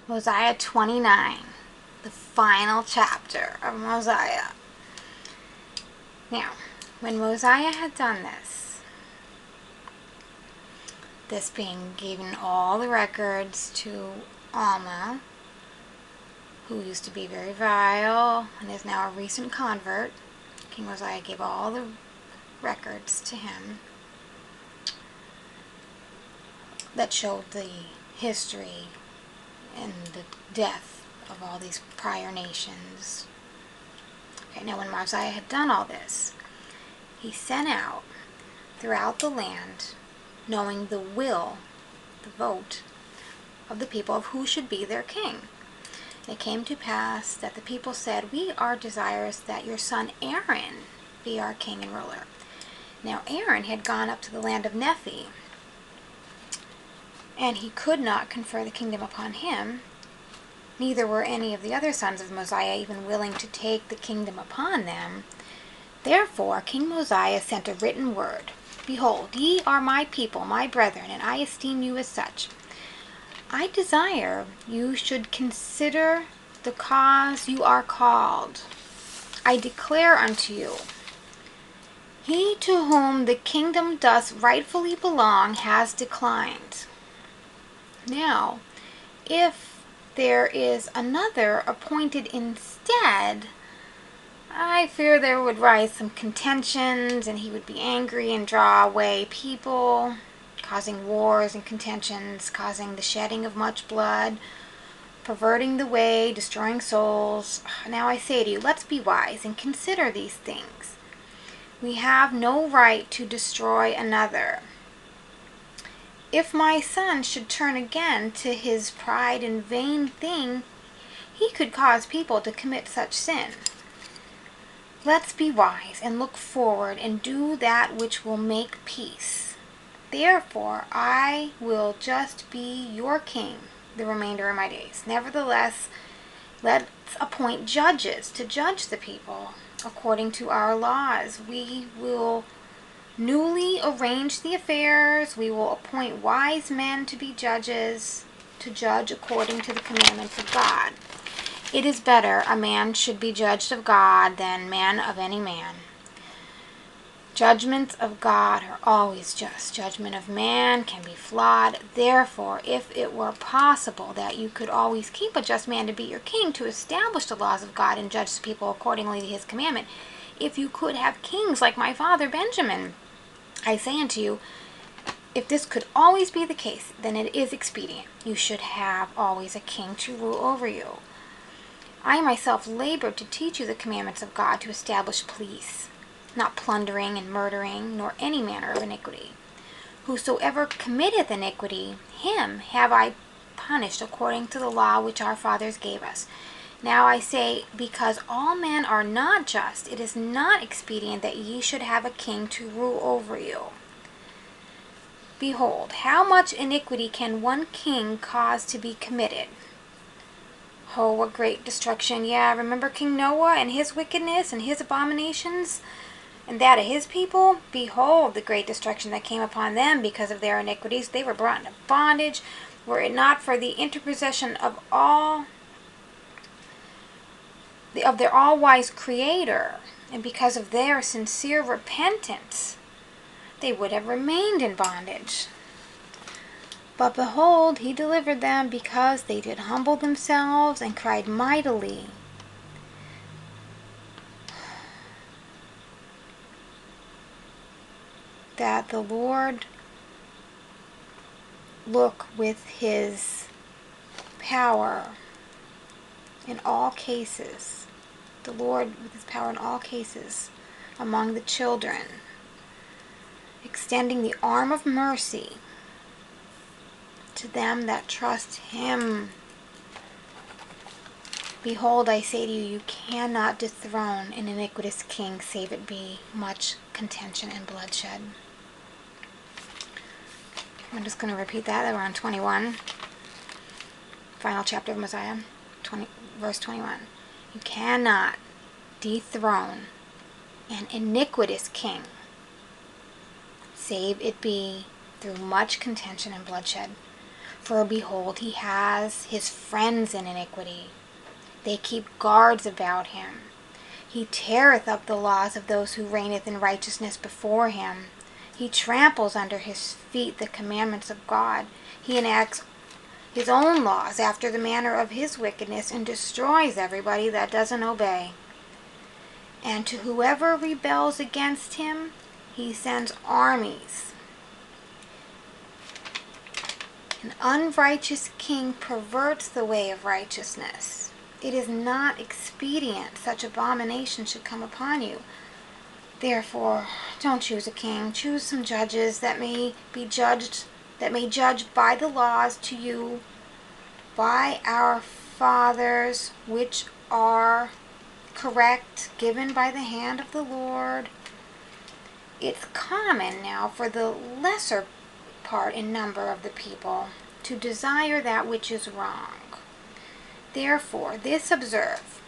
Mosiah 29, the final chapter of Mosiah. Now, when Mosiah had done this being given all the records to Alma, who used to be very vile and is now a recent convert, King Mosiah gave all the records to him that showed the history and the death of all these prior nations. Okay, now when Mosiah had done all this, he sent out throughout the land, knowing the vote of the people of who should be their king. And it came to pass that the people said, "We are desirous that your son Aaron be our king and ruler." Now Aaron had gone up to the land of Nephi, and he could not confer the kingdom upon him, neither were any of the other sons of Mosiah even willing to take the kingdom upon them. Therefore King Mosiah sent a written word, "Behold, ye are my people, my brethren, and I esteem you as such. I desire you should consider the cause you are called. I declare unto you, he to whom the kingdom does rightfully belong has declined. Now, if there is another appointed instead, I fear there would rise some contentions, and he would be angry and draw away people, causing wars and contentions, causing the shedding of much blood, perverting the way, destroying souls. Now I say to you, let's be wise and consider these things. We have no right to destroy another. If my son should turn again to his pride and vain thing, he could cause people to commit such sin. Let's be wise and look forward and do that which will make peace. Therefore, I will just be your king the remainder of my days. Nevertheless, let's appoint judges to judge the people according to our laws. We will newly arrange the affairs. We will appoint wise men to be judges, to judge according to the commandments of God. It is better a man should be judged of God than man of any man. Judgments of God are always just. Judgment of man can be flawed. Therefore, if it were possible that you could always keep a just man to be your king, to establish the laws of God and judge the people accordingly to his commandment, if you could have kings like my father Benjamin, I say unto you, if this could always be the case, then it is expedient. You should have always a king to rule over you. I myself labored to teach you the commandments of God, to establish peace, not plundering and murdering, nor any manner of iniquity. Whosoever committeth iniquity, him have I punished according to the law which our fathers gave us. Now I say, because all men are not just, it is not expedient that ye should have a king to rule over you. Behold, how much iniquity can one king cause to be committed? Oh, what great destruction. Yeah, remember King Noah and his wickedness and his abominations and that of his people? Behold, the great destruction that came upon them because of their iniquities. They were brought into bondage. Were it not for the interposition of their all-wise Creator, and because of their sincere repentance, they would have remained in bondage. But behold, he delivered them, because they did humble themselves and cried mightily. That the Lord look with his power in all cases. The Lord with his power in all cases among the children, extending the arm of mercy to them that trust him. Behold, I say to you, you cannot dethrone an iniquitous king, save it be much contention and bloodshed. I'm just going to repeat that. We're on 21. Final chapter of Mosiah, verse 21. You cannot dethrone an iniquitous king, save it be through much contention and bloodshed. For behold, he has his friends in iniquity. They keep guards about him. He teareth up the laws of those who reigneth in righteousness before him. He tramples under his feet the commandments of God. He enacts his own laws after the manner of his wickedness, and destroys everybody that doesn't obey. And to whoever rebels against him, he sends armies. An unrighteous king perverts the way of righteousness. It is not expedient such abomination should come upon you. Therefore, don't choose a king. Choose some judges that may judge by the laws to you, by our fathers, which are correct, given by the hand of the Lord. It's common now for the lesser part in number of the people to desire that which is wrong. Therefore, this observe: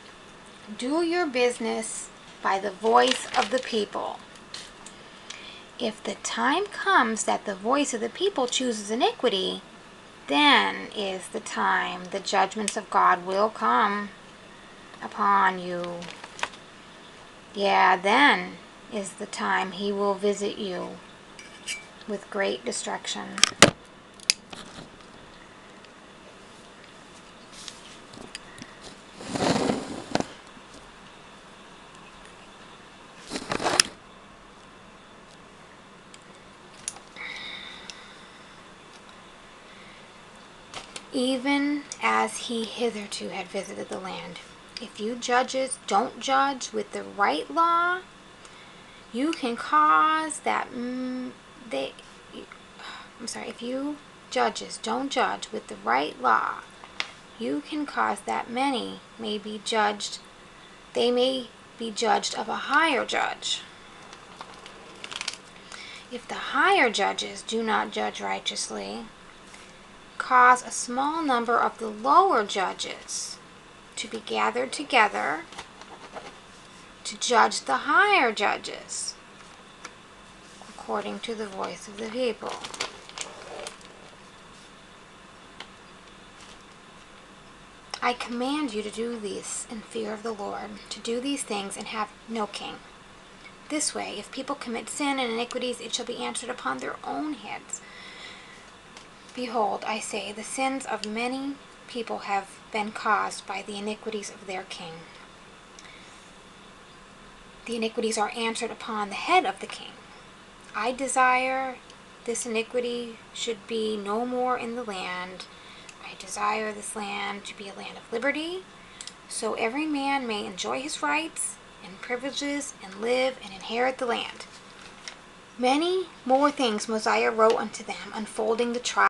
do your business by the voice of the people. If the time comes that the voice of the people chooses iniquity, then is the time the judgments of God will come upon you. Yeah, then is the time he will visit you with great destruction. Even as he hitherto had visited the land. If you judges don't judge with the right law, you can cause that if you judges don't judge with the right law, you can cause that many may be judged. They may be judged of a higher judge. If the higher judges do not judge righteously, cause a small number of the lower judges to be gathered together to judge the higher judges according to the voice of the people. I command you to do this in fear of the Lord, to do these things and have no king. This way, if people commit sin and iniquities, it shall be answered upon their own heads. Behold, I say, the sins of many people have been caused by the iniquities of their king. The iniquities are answered upon the head of the king. I desire this iniquity should be no more in the land. I desire this land to be a land of liberty, so every man may enjoy his rights and privileges and live and inherit the land. Many more things Mosiah wrote unto them, unfolding the trial